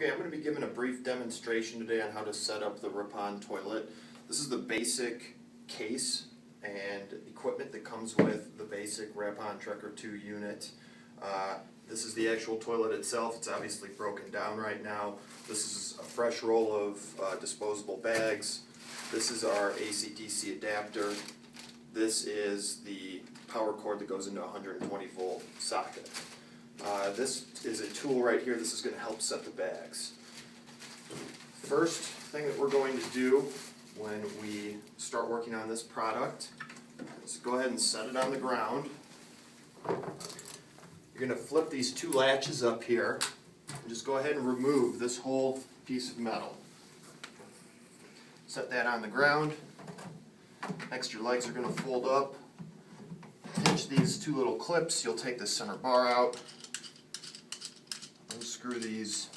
Okay, I'm going to be giving a brief demonstration today on how to set up the Ripon toilet. This is the basic case and equipment that comes with the basic Ripon Trekker 2 unit. This is the actual toilet itself. It's obviously broken down right now. This is a fresh roll of disposable bags. This is our AC/DC adapter. This is the power cord that goes into a 120 volt socket. This is a tool right here. This is going to help set the bags. First thing that we're going to do when we start working on this product is go ahead and set it on the ground. You're going to flip these two latches up here and just go ahead and remove this whole piece of metal. Set that on the ground. Next, your legs are going to fold up. Pinch these two little clips. You'll take the center bar out. Unscrew these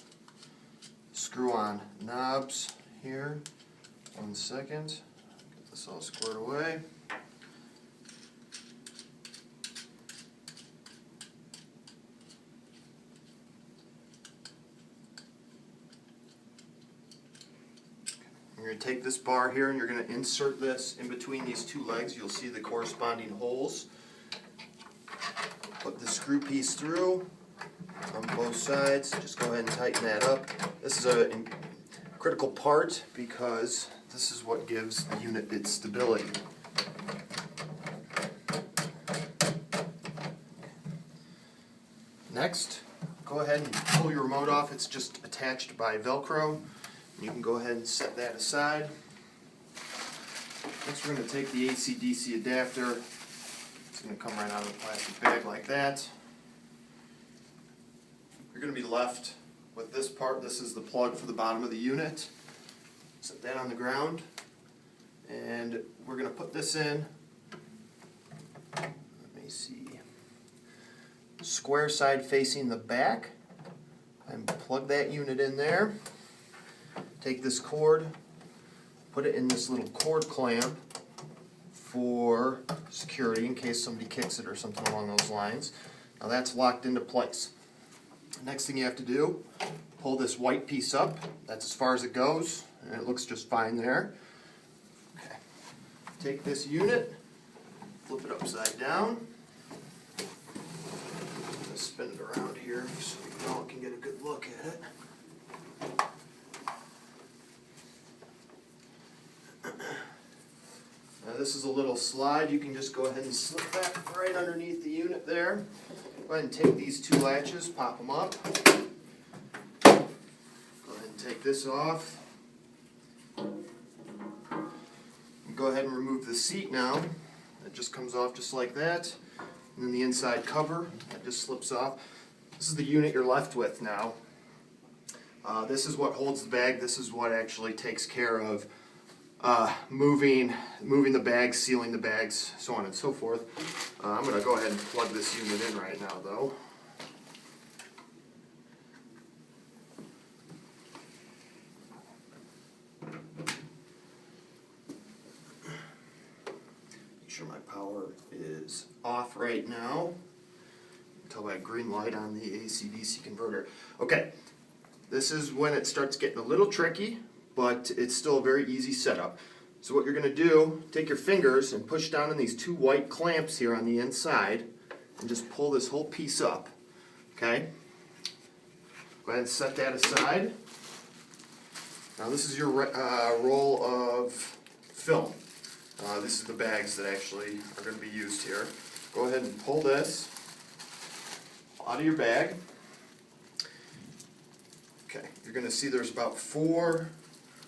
screw-on knobs here. 1 second. Get this all squared away. You're going to take this bar here and you're going to insert this in between these two legs. You'll see the corresponding holes. Put the screw piece through on both sides. Just go ahead and tighten that up. This is a critical part because this is what gives the unit its stability. Next, go ahead and pull your remote off. It's just attached by Velcro. You can go ahead and set that aside. Next, we're going to take the AC/DC adapter. It's going to come right out of the plastic bag like that. You're going to be left with this part. This is the plug for the bottom of the unit. Set that on the ground. And we're going to put this in. Let me see. Square side facing the back. And plug that unit in there. Take this cord, put it in this little cord clamp for security in case somebody kicks it or something along those lines. Now that's locked into place. Next thing you have to do, pull this white piece up. That's as far as it goes, and it looks just fine there. Okay. Take this unit, flip it upside down. I'm going to spin it around here so you all can get a good look at it. Now this is a little slide. You can just go ahead and slip that right underneath the unit there. Go ahead and take these two latches, pop them up. Go ahead and take this off. Go ahead and remove the seat now. It just comes off just like that. And then the inside cover, that just slips off. This is the unit you're left with now. This is what holds the bag. This is what actually takes care of moving the bags, sealing the bags, so on and so forth. I'm going to go ahead and plug this unit in right now, though. Make sure my power is off right now. Until I green light on the AC/DC converter. Okay, this is when it starts getting a little tricky, but it's still a very easy setup. So what you're going to do, take your fingers and push down on these two white clamps here on the inside and just pull this whole piece up. Okay? Go ahead and set that aside. Now this is your roll of film. This is the bags that actually are going to be used here. Go ahead and pull this out of your bag. Okay, you're going to see there's about 4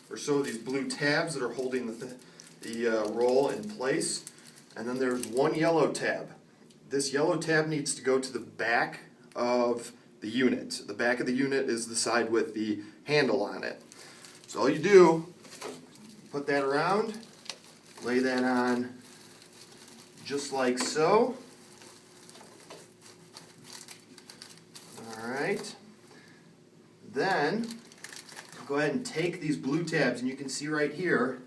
or so of these blue tabs that are holding the roll in place, and then there's 1 yellow tab. This yellow tab needs to go to the back of the unit. The back of the unit is the side with the handle on it. So all you do, put that around, lay that on just like so. Alright. Then go ahead and take these blue tabs, and you can see right here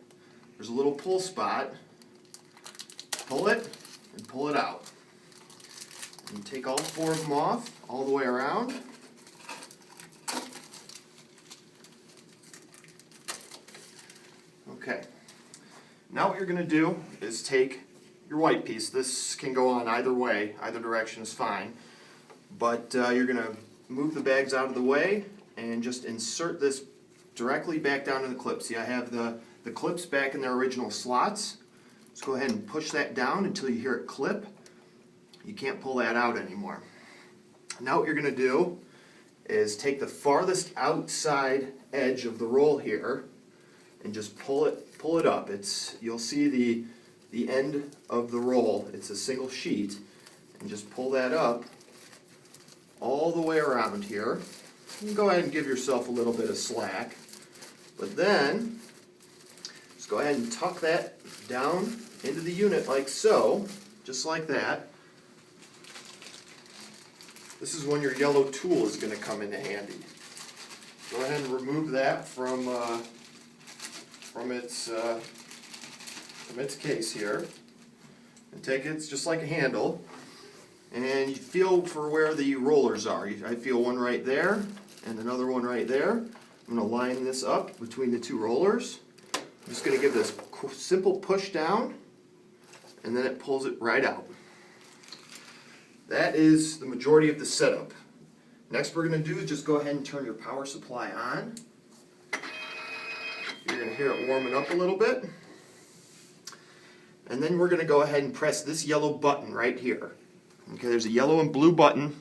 there's a little pull spot. Pull it and pull it out. And take all 4 of them off all the way around. Okay, now what you're going to do is take your white piece. This can go on either way, either direction is fine, but you're going to move the bags out of the way and just insert this directly back down in the clip. See, I have the clips back in their original slots. Just go ahead and push that down until you hear it clip. You can't pull that out anymore. Now what you're going to do is take the farthest outside edge of the roll here and just pull it up. You'll see the end of the roll. It's a single sheet, and just pull that up all the way around here. You can go ahead and give yourself a little bit of slack, but then just go ahead and tuck that down into the unit like so, just like that. This is when your yellow tool is going to come into handy. Go ahead and remove that from its case here, and take it. It's just like a handle, and you feel for where the rollers are. I feel one right there, and another one right there. I'm going to line this up between the two rollers. I'm just going to give this simple push down, and then it pulls it right out. That is the majority of the setup. Next we're going to do is just go ahead and turn your power supply on. You're going to hear it warming up a little bit. And then we're going to go ahead and press this yellow button right here. Okay, there's a yellow and blue button.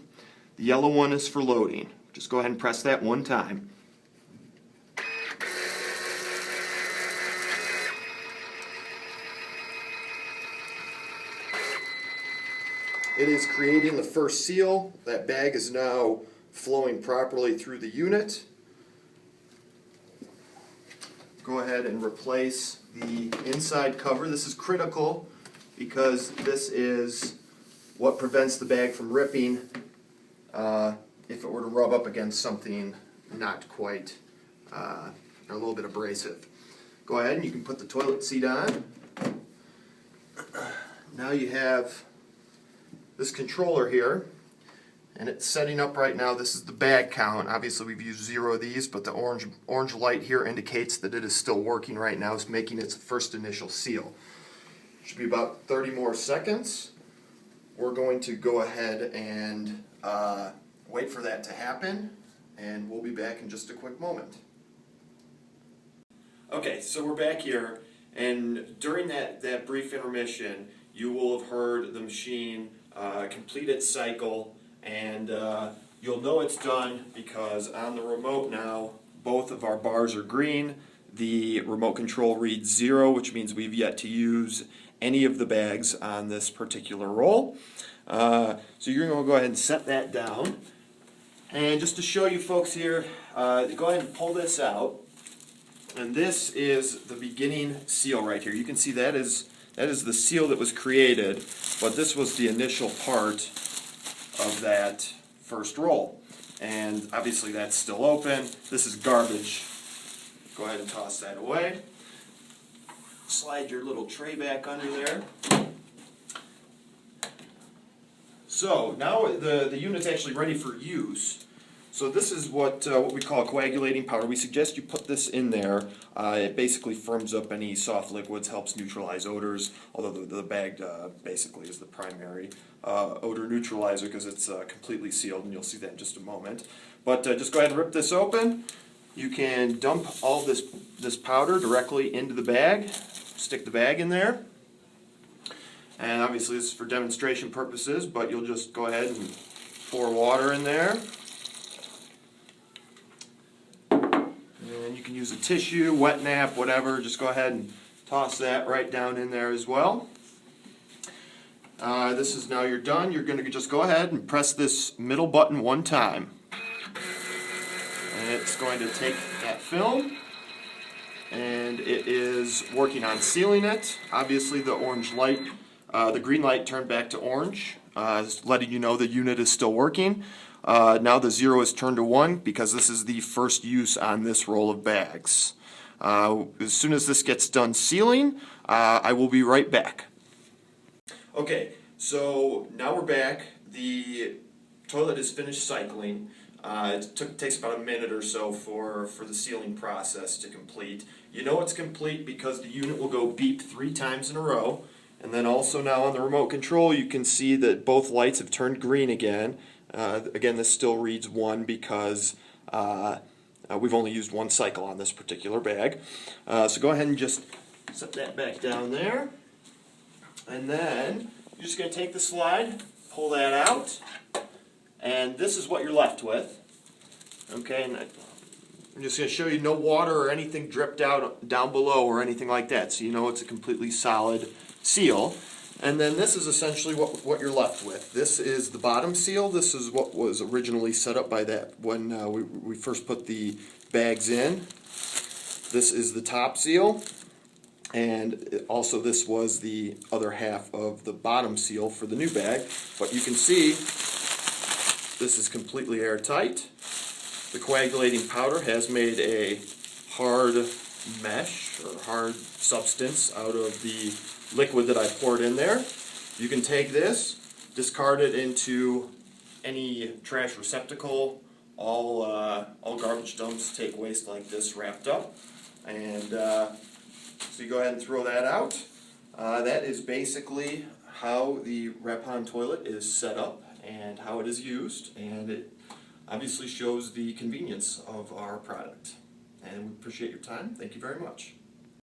The yellow one is for loading. Just go ahead and press that one time. It is creating the first seal. That bag is now flowing properly through the unit. Go ahead and replace the inside cover. This is critical because this is what prevents the bag from ripping if it were to rub up against something not quite, a little bit abrasive. Go ahead and you can put the toilet seat on. Now you have this controller here, and it's setting up right now. This is the bag count. Obviously we've used 0 of these, but the orange light here indicates that it is still working right now. It's making its first initial seal. Should be about 30 more seconds. We're going to go ahead and wait for that to happen, and we'll be back in just a quick moment. Okay, so we're back here, and during that brief intermission, you will have heard the machine complete its cycle, and you'll know it's done because on the remote now, both of our bars are green. The remote control reads 0, which means we've yet to use any of the bags on this particular roll. So you're going to go ahead and set that down. And just to show you folks here, go ahead and pull this out. And this is the beginning seal right here. You can see that is the seal that was created, but this was the initial part of that first roll. And obviously that's still open. This is garbage. Go ahead and toss that away. Slide your little tray back under there. So now the unit's actually ready for use. So this is what we call coagulating powder. We suggest you put this in there. It basically firms up any soft liquids, helps neutralize odors, although the bag basically is the primary odor neutralizer because it's completely sealed, and you'll see that in just a moment. But just go ahead and rip this open. You can dump all this powder directly into the bag, stick the bag in there. And obviously this is for demonstration purposes, but you'll just go ahead and pour water in there. And you can use a tissue, wet nap, whatever. Just go ahead and toss that right down in there as well. This is now you're done. You're going to just go ahead and press this middle button one time. And it's going to take that film, and it is working on sealing it. Obviously the orange light, the green light turned back to orange, letting you know the unit is still working. Now the 0 is turned to 1 because this is the first use on this roll of bags. As soon as this gets done sealing, I will be right back. Okay, so now we're back. The toilet is finished cycling. Takes about a minute or so for the sealing process to complete. You know it's complete because the unit will go beep 3 times in a row. And then also now on the remote control you can see that both lights have turned green again. Again, this still reads 1 because we've only used 1 cycle on this particular bag. So go ahead and just set that back down there. And then you're just going to take the slide, pull that out, and this is what you're left with. Okay, and I'm just going to show you no water or anything dripped out down below or anything like that, so you know it's a completely solid seal. And then this is essentially what you're left with. This is the bottom seal. This is what was originally set up by that when we first put the bags in. This is the top seal. And also this was the other half of the bottom seal for the new bag. But you can see this is completely airtight. The coagulating powder has made a hard mesh or hard substance out of the liquid that I poured in there. You can take this, discard it into any trash receptacle. All garbage dumps take waste like this wrapped up. And so you go ahead and throw that out. That is basically how the Repon toilet is set up and how it is used, and it obviously shows the convenience of our product. And we appreciate your time. Thank you very much.